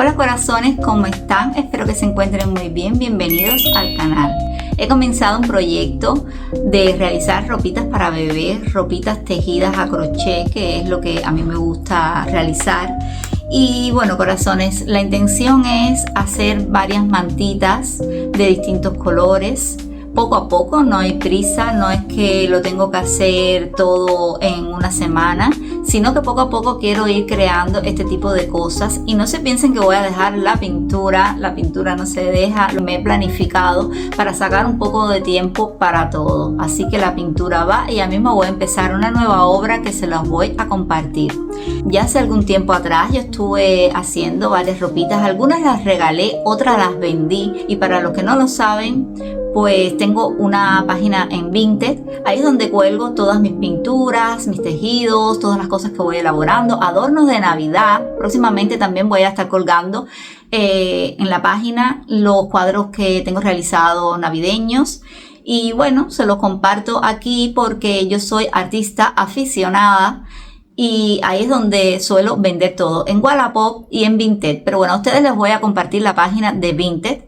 Hola corazones, ¿cómo están? Espero que se encuentren muy bien. Bienvenidos al canal. He comenzado un proyecto de realizar ropitas para bebés, ropitas tejidas a crochet, que es lo que a mí me gusta realizar. Y bueno, corazones, la intención es hacer varias mantitas de distintos colores. Poco a poco, no hay prisa, no es que lo tengo que hacer todo en una semana, sino que poco a poco quiero ir creando este tipo de cosas. Y no se piensen que voy a dejar la pintura no se deja, me he planificado para sacar un poco de tiempo para todo. Así que la pintura va y ya mismo voy a empezar una nueva obra que se las voy a compartir. Ya hace algún tiempo atrás yo estuve haciendo varias ropitas, algunas las regalé, otras las vendí, y para los que no lo saben, pues tengo una página en Vinted. Ahí es donde cuelgo todas mis pinturas, mis tejidos, todas las cosas que voy elaborando, adornos de Navidad. Próximamente también voy a estar colgando en la página los cuadros que tengo realizados navideños. Y bueno, se los comparto aquí porque yo soy artista aficionada y ahí es donde suelo vender todo, en Wallapop y en Vinted. Pero bueno, a ustedes les voy a compartir la página de Vinted,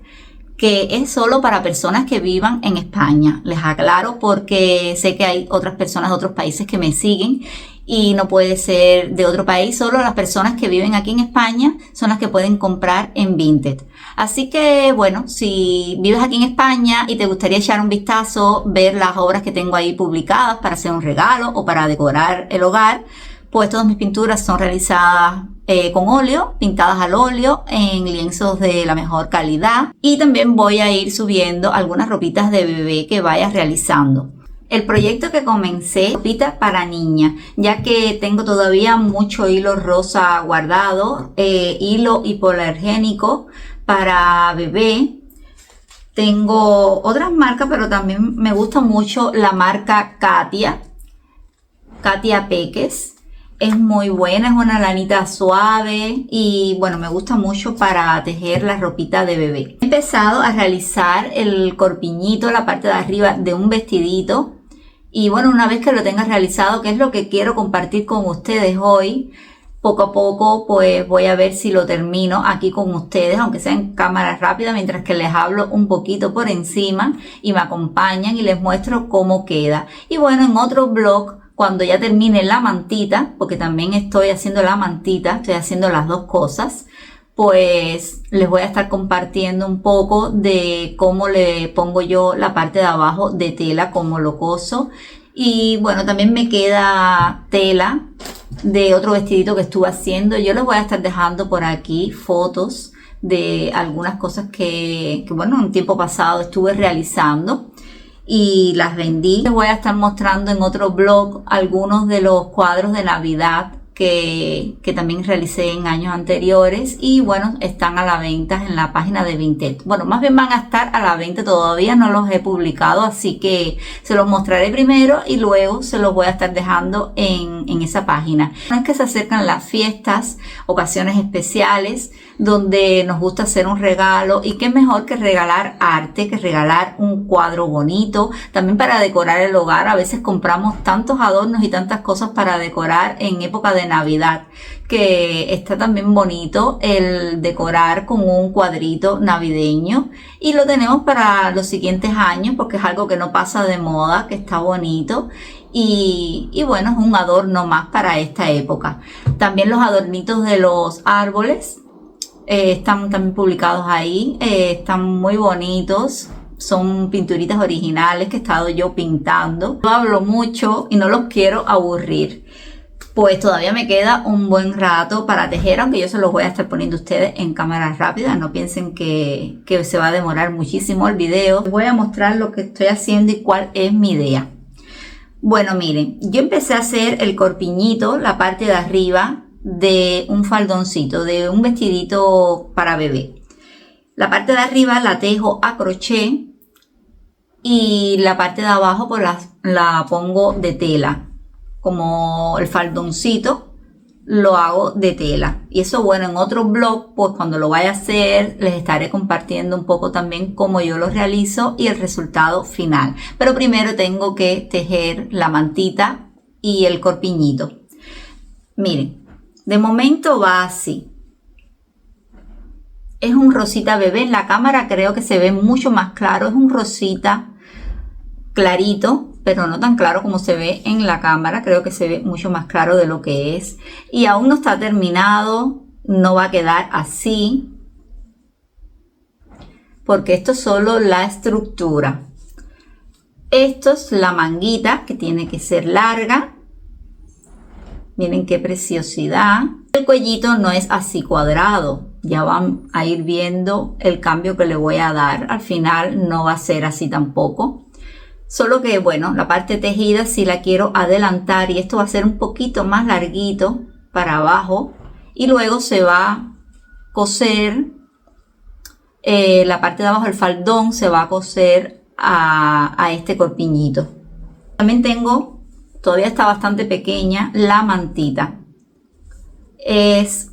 que es solo para personas que vivan en España. Les aclaro porque sé que hay otras personas de otros países que me siguen y no puede ser de otro país. Solo las personas que viven aquí en España son las que pueden comprar en Vinted. Así que bueno, si vives aquí en España y te gustaría echar un vistazo, ver las obras que tengo ahí publicadas para hacer un regalo o para decorar el hogar, pues todas mis pinturas son realizadas con óleo, pintadas al óleo en lienzos de la mejor calidad, y también voy a ir subiendo algunas ropitas de bebé que vaya realizando. El proyecto que comencé, ropita para niña, ya que tengo todavía mucho hilo rosa guardado, hilo hipoalergénico para bebé. Tengo otras marcas, pero también me gusta mucho la marca Katia Peques. Es muy buena, es una lanita suave y bueno, me gusta mucho para tejer la ropita de bebé. He empezado a realizar el corpiñito, la parte de arriba de un vestidito. Y bueno, una vez que lo tenga realizado, que es lo que quiero compartir con ustedes hoy, poco a poco pues voy a ver si lo termino aquí con ustedes, aunque sea en cámara rápida, mientras que les hablo un poquito por encima y me acompañan y les muestro cómo queda. Y bueno, en otro vlog, cuando ya termine la mantita, porque también estoy haciendo la mantita, estoy haciendo las dos cosas, pues les voy a estar compartiendo un poco de cómo le pongo yo la parte de abajo de tela, cómo lo coso. Y bueno, también me queda tela de otro vestidito que estuve haciendo. Yo les voy a estar dejando por aquí fotos de algunas cosas que bueno, en un tiempo pasado estuve realizando y las vendí. Les voy a estar mostrando en otro blog algunos de los cuadros de Navidad que también realicé en años anteriores, y bueno, están a la venta en la página de Vinted. Bueno, más bien van a estar a la venta, todavía no los he publicado, así que se los mostraré primero y luego se los voy a estar dejando en esa página. No es que se acercan las fiestas, ocasiones especiales donde nos gusta hacer un regalo, y qué mejor que regalar arte, que regalar un cuadro bonito, también para decorar el hogar. A veces compramos tantos adornos y tantas cosas para decorar en época de Navidad, que está también bonito el decorar con un cuadrito navideño, y lo tenemos para los siguientes años porque es algo que no pasa de moda, que está bonito. Y bueno, es un adorno más para esta época. También los adornitos de los árboles están también publicados ahí, están muy bonitos. Son pinturitas originales que he estado yo pintando. No hablo mucho y no los quiero aburrir, pues todavía me queda un buen rato para tejer, aunque yo se los voy a estar poniendo a ustedes en cámara rápida. No piensen que se va a demorar muchísimo el video. Les voy a mostrar lo que estoy haciendo y cuál es mi idea. Bueno, miren, yo empecé a hacer el corpiñito, la parte de arriba de un faldoncito, de un vestidito para bebé. La parte de arriba la tejo a crochet y la parte de abajo pues la pongo de tela. Como el faldoncito lo hago de tela. Y eso, bueno, en otro blog, pues cuando lo vaya a hacer, les estaré compartiendo un poco también cómo yo lo realizo y el resultado final. Pero primero tengo que tejer la mantita y el corpiñito. Miren, de momento va así. Es un rosita bebé. En la cámara creo que se ve mucho más claro. Es un rosita clarito, pero no tan claro como se ve en la cámara. Creo que se ve mucho más claro de lo que es. Y aún no está terminado. No va a quedar así, porque esto es solo la estructura. Esto es la manguita, que tiene que ser larga. Miren qué preciosidad. El cuellito no es así cuadrado. Ya van a ir viendo el cambio que le voy a dar. Al final no va a ser así tampoco. Solo que, bueno, la parte tejida sí la quiero adelantar. Y esto va a ser un poquito más larguito para abajo. Y luego se va a coser. La parte de abajo, el faldón, se va a coser a este corpiñito. También tengo, todavía está bastante pequeña, la mantita. Es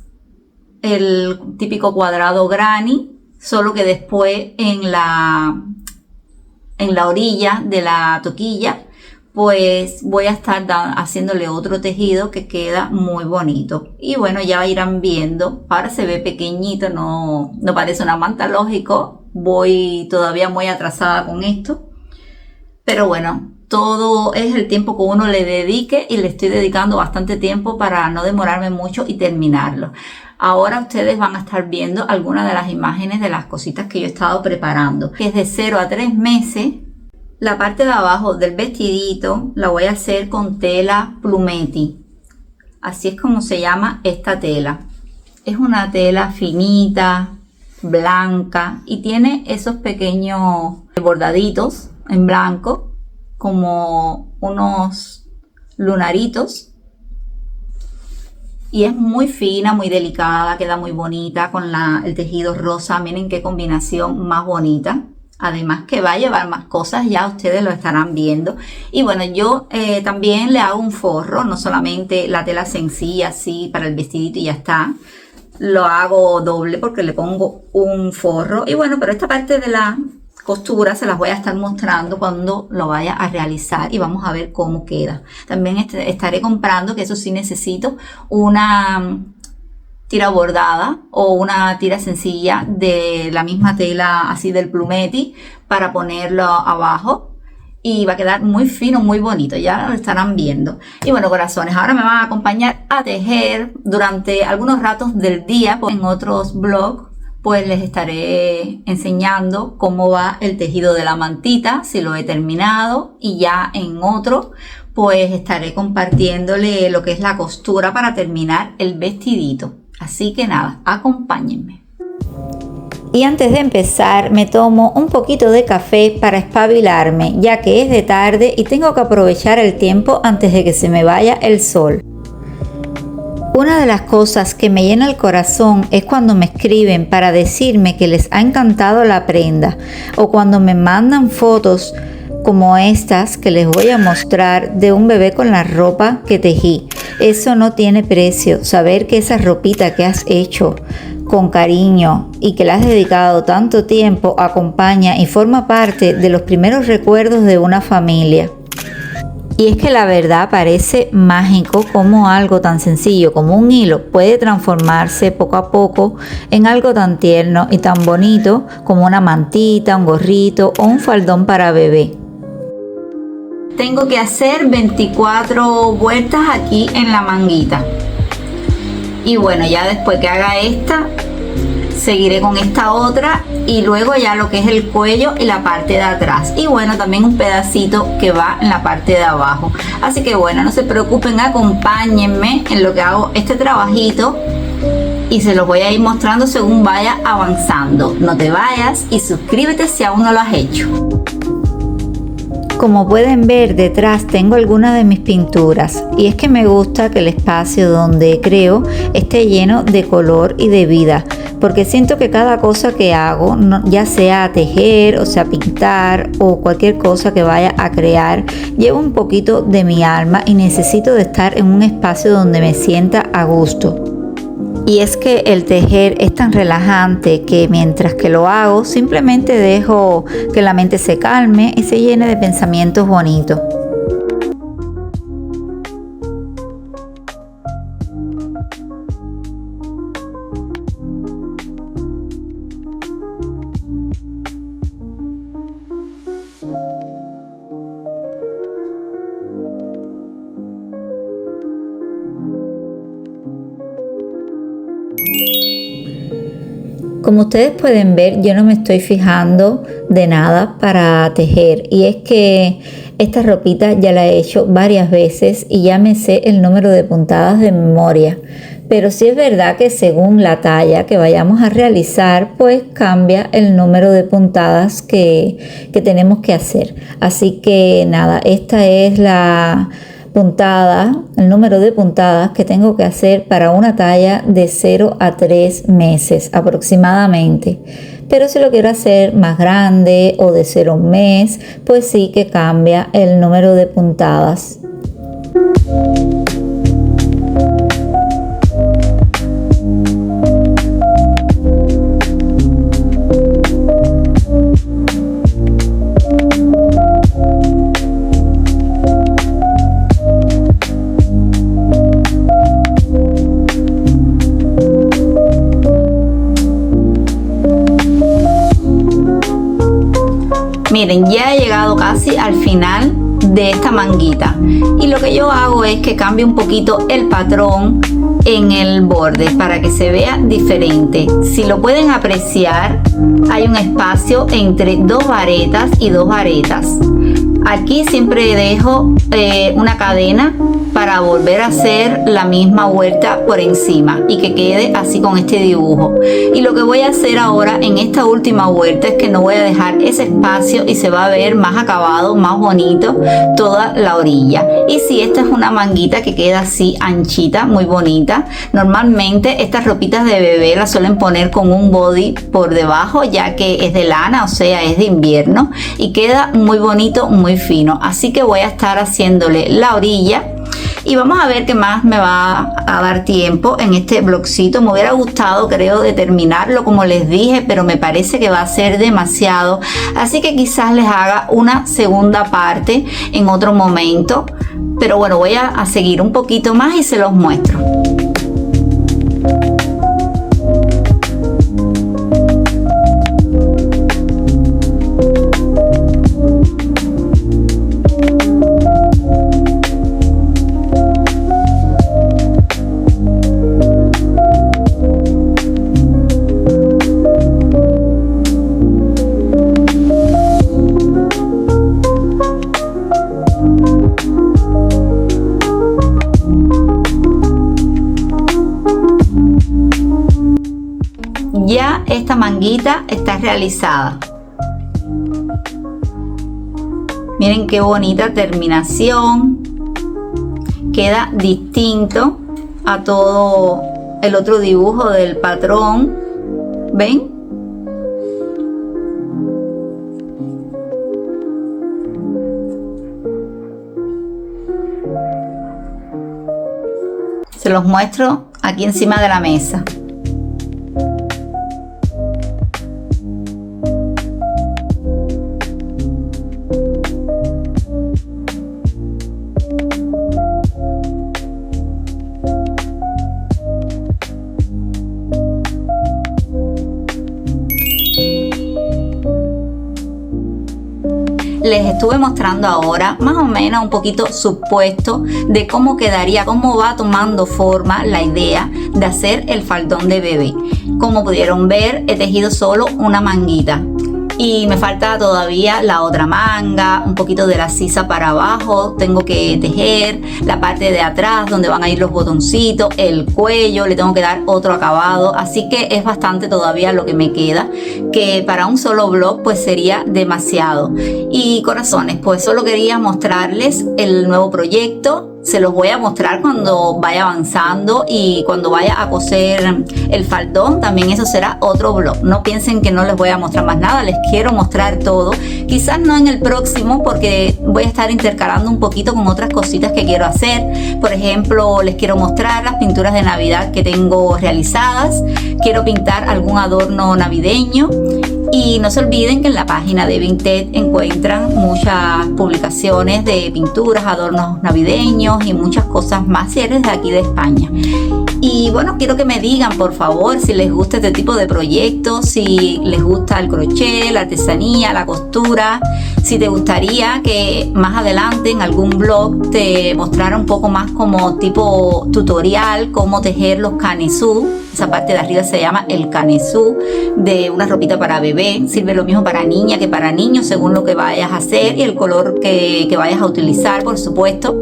el típico cuadrado granny, solo que después en la orilla de la toquilla pues voy a estar haciéndole otro tejido que queda muy bonito. Y bueno, ya irán viendo. Ahora se ve pequeñito, no parece una manta, lógico. Voy todavía muy atrasada con esto. Pero bueno, todo es el tiempo que uno le dedique, y le estoy dedicando bastante tiempo para no demorarme mucho y terminarlo. Ahora ustedes van a estar viendo algunas de las imágenes de las cositas que yo he estado preparando. Que es de 0 a 3 meses. La parte de abajo del vestidito la voy a hacer con tela Plumetti. Así es como se llama esta tela. Es una tela finita, blanca, y tiene esos pequeños bordaditos en blanco, como unos lunaritos. Y es muy fina, muy delicada, queda muy bonita con el tejido rosa. Miren qué combinación más bonita. Además que va a llevar más cosas, ya ustedes lo estarán viendo. Y bueno, yo también le hago un forro, no solamente la tela sencilla así para el vestidito y ya está. Lo hago doble porque le pongo un forro. Y bueno, pero esta parte de la costura se las voy a estar mostrando cuando lo vaya a realizar, y vamos a ver cómo queda. También estaré comprando, que eso sí necesito, una tira bordada o una tira sencilla de la misma tela así del Plumetti para ponerlo abajo, y va a quedar muy fino, muy bonito. Ya lo estarán viendo. Y bueno, corazones, ahora me van a acompañar a tejer durante algunos ratos del día. En otros vlogs pues les estaré enseñando cómo va el tejido de la mantita, si lo he terminado, y ya en otro pues estaré compartiéndole lo que es la costura para terminar el vestidito. Así que nada, acompáñenme. Y antes de empezar me tomo un poquito de café para espabilarme, ya que es de tarde y tengo que aprovechar el tiempo antes de que se me vaya el sol. Una de las cosas que me llena el corazón es cuando me escriben para decirme que les ha encantado la prenda, o cuando me mandan fotos como estas que les voy a mostrar de un bebé con la ropa que tejí. Eso no tiene precio. Saber que esa ropita que has hecho con cariño y que le has dedicado tanto tiempo acompaña y forma parte de los primeros recuerdos de una familia. Y es que la verdad parece mágico cómo algo tan sencillo como un hilo puede transformarse poco a poco en algo tan tierno y tan bonito como una mantita, un gorrito o un faldón para bebé. Tengo que hacer 24 vueltas aquí en la manguita. Y bueno, ya después que haga esta, seguiré con esta otra, y luego ya lo que es el cuello y la parte de atrás. Y bueno, también un pedacito que va en la parte de abajo. Así que bueno, no se preocupen, acompáñenme en lo que hago este trabajito. Y se los voy a ir mostrando según vaya avanzando. No te vayas y suscríbete si aún no lo has hecho. Como pueden ver, detrás tengo algunas de mis pinturas, y es que me gusta que el espacio donde creo esté lleno de color y de vida, porque siento que cada cosa que hago, ya sea tejer, o sea pintar, o cualquier cosa que vaya a crear, lleva un poquito de mi alma y necesito de estar en un espacio donde me sienta a gusto. Y es que el tejer es tan relajante que mientras que lo hago, simplemente dejo que la mente se calme y se llene de pensamientos bonitos. Como ustedes pueden ver, yo no me estoy fijando de nada para tejer, y es que esta ropita ya la he hecho varias veces y ya me sé el número de puntadas de memoria. Pero sí es verdad que según la talla que vayamos a realizar, pues cambia el número de puntadas que tenemos que hacer. Así que nada, esta es la puntada, el número de puntadas que tengo que hacer para una talla de 0 a 3 meses aproximadamente. Pero si lo quiero hacer más grande o de 0 a 1 mes, pues sí que cambia el número de puntadas. Miren, ya he llegado casi al final de esta manguita, y lo que yo hago es que cambio un poquito el patrón en el borde para que se vea diferente. Si lo pueden apreciar, hay un espacio entre 2 varetas y 2 varetas. Aquí siempre dejo una cadena para volver a hacer la misma vuelta por encima y que quede así con este dibujo. Y lo que voy a hacer ahora en esta última vuelta es que no voy a dejar ese espacio y se va a ver más acabado, más bonito toda la orilla. Y si esta es una manguita que queda así anchita, muy bonita. Normalmente estas ropitas de bebé las suelen poner con un body por debajo, ya que es de lana, o sea, es de invierno, y queda muy bonito, muy fino. Así que voy a estar haciéndole la orilla y vamos a ver qué más me va a dar tiempo en este blogcito. Me hubiera gustado, creo, de terminarlo como les dije, pero me parece que va a ser demasiado, así que quizás les haga una segunda parte en otro momento. Pero bueno, voy a seguir un poquito más y se los muestro. Ya esta manguita está realizada. Miren qué bonita terminación. Queda distinto a todo el otro dibujo del patrón. ¿Ven? Se los muestro aquí encima de la mesa. Les estuve mostrando ahora más o menos un poquito supuesto de cómo quedaría, cómo va tomando forma la idea de hacer el faldón de bebé. Como pudieron ver, he tejido solo una manguita y me falta todavía la otra manga, un poquito de la sisa para abajo. Tengo que tejer la parte de atrás donde van a ir los botoncitos, el cuello, le tengo que dar otro acabado, así que es bastante todavía lo que me queda, que para un solo vlog pues sería demasiado. Y corazones, pues solo quería mostrarles el nuevo proyecto. Se los voy a mostrar cuando vaya avanzando y cuando vaya a coser el faldón. También eso será otro vlog. No piensen que no les voy a mostrar más nada. Les quiero mostrar todo. Quizás no en el próximo porque voy a estar intercalando un poquito con otras cositas que quiero hacer. Por ejemplo, les quiero mostrar las pinturas de Navidad que tengo realizadas. Quiero pintar algún adorno navideño. Y no se olviden que en la página de Vinted encuentran muchas publicaciones de pinturas, adornos navideños y muchas cosas más si eres de aquí de España. Y bueno, quiero que me digan por favor si les gusta este tipo de proyectos, si les gusta el crochet, la artesanía, la costura, Si te gustaría que más adelante en algún blog te mostrara un poco más como tipo tutorial cómo tejer los canesú, esa parte de arriba se llama el canesú de una ropita para bebé, sirve lo mismo para niña que para niño según lo que vayas a hacer y el color que vayas a utilizar, por supuesto.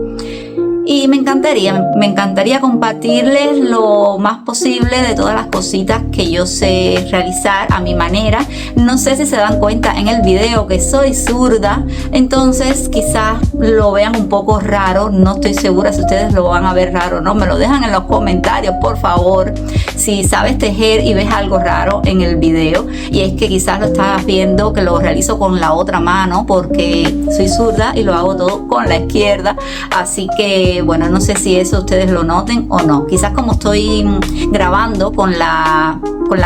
Y me encantaría compartirles lo más posible de todas las cositas que yo sé realizar a mi manera. No sé si se dan cuenta en el video que soy zurda, entonces quizás lo vean un poco raro. No estoy segura si ustedes lo van a ver raro o no. Me lo dejan en los comentarios, por favor, si sabes tejer y ves algo raro en el video. Y es que quizás lo estás viendo que lo realizo con la otra mano porque soy zurda y lo hago todo con la izquierda. Así que bueno, no sé si eso ustedes lo noten o no. Quizás como estoy grabando con la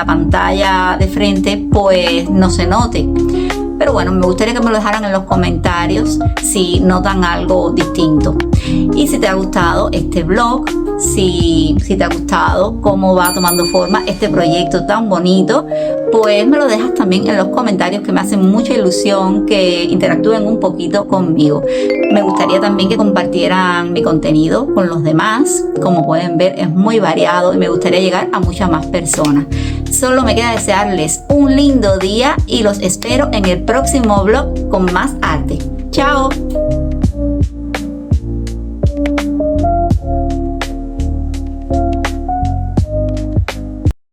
pantalla de frente, pues no se note. Pero bueno, me gustaría que me lo dejaran en los comentarios si notan algo distinto. Y si te ha gustado este vlog, si te ha gustado cómo va tomando forma este proyecto tan bonito, pues me lo dejas también en los comentarios, que me hacen mucha ilusión que interactúen un poquito conmigo. Me gustaría también que compartieran mi contenido con los demás. Como pueden ver, es muy variado y me gustaría llegar a muchas más personas. Solo me queda desearles un lindo día y los espero en el próximo vlog con más arte. ¡Chao!